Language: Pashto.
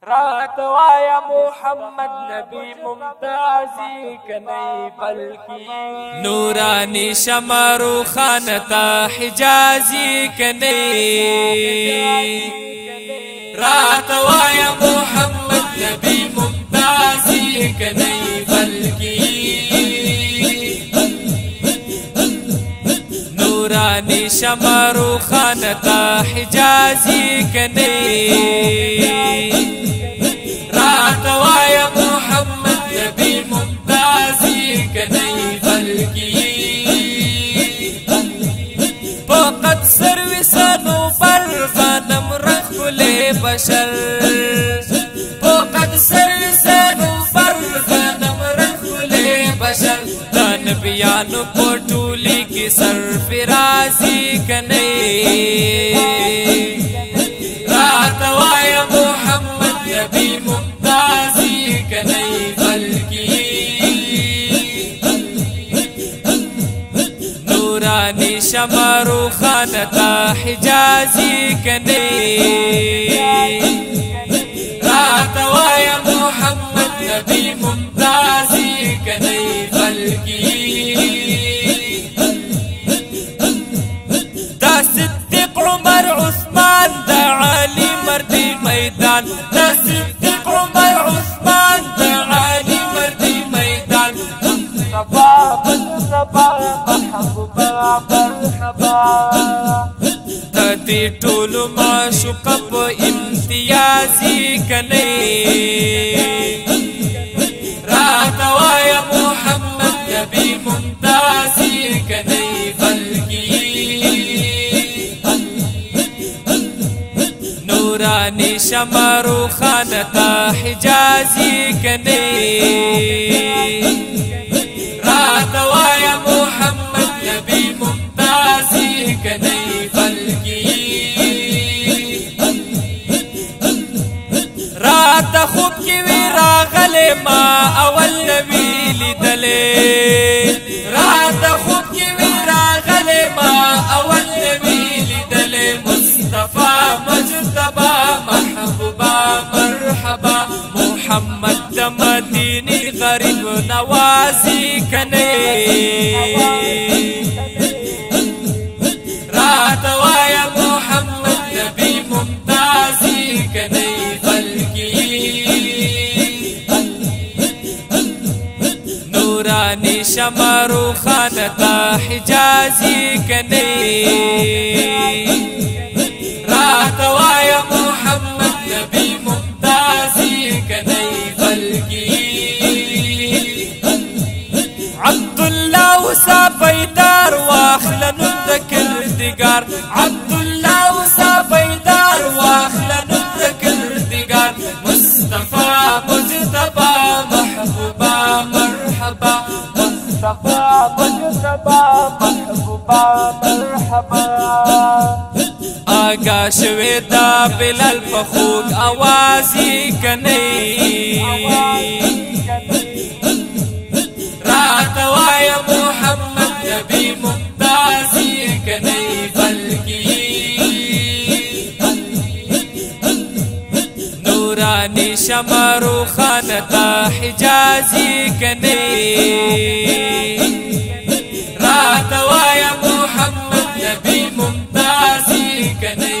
رات وایا محمد نبی ممتازی کنی بلکی نورانی شمارو خانتا حجازی کنی رات وایا محمد نبی ممتازی کنی بلکی نورانی شمارو خانتا حجازی کنی رات وایا محمد نبی ممتازی کنی بلکی فقط سروسانو پر غنم رخل بشر فقط سروسانو پر غنم رخل بشر دا نبیانو پټولی کی سرفرازی کنی رات وایا محمد نبی ممتازی کنی بلکی نورانی شمارو خانتا حجازی کنی رات وایا محمد نبی ممتازی کنی بلکی دا صدیق عمر عثمان دا علی مردی میدان دا صدیق عمر عثمان دا علی مردی میدان مرحبا مرحبا مرحبا مرحبا تدی ټول معشوق په امتیازی کنی رات وایا محمد نبی ممتازی کنی بلکی نورانی شمارو خانتا حجازی کنی رات وایا محمد نبی ممتازی کنی بلکی رات خوب کی وی راغله ما اول نبی لیدله رات خوب کی وی راغله ما اول نبی لیدله مصطفی مجتبی محبوبا مرحبا محمد د مدینی غریب نوازی کنی رات وایا محمد نبی ممتازی کنی بلکی نورانی شمارو خانتا حجازی کنی رات وایا محمد نبی ممتازی کنی بلکی عبدالله وصافیدار واخلن الذکردگار عبدالله وصافیدار واخلن الذکردگار مصطفی مجتبی محبوبا مرحبا مصطفی مجتبی محبوبا مرحبا آگا شوی دا بلال پخوگ آوازی کنی رات وایا محمد نبی ممتازی کنی بلکی نورانی شمارو خانتا حجازی کنی رات وایا محمد نبی ممتازی کنی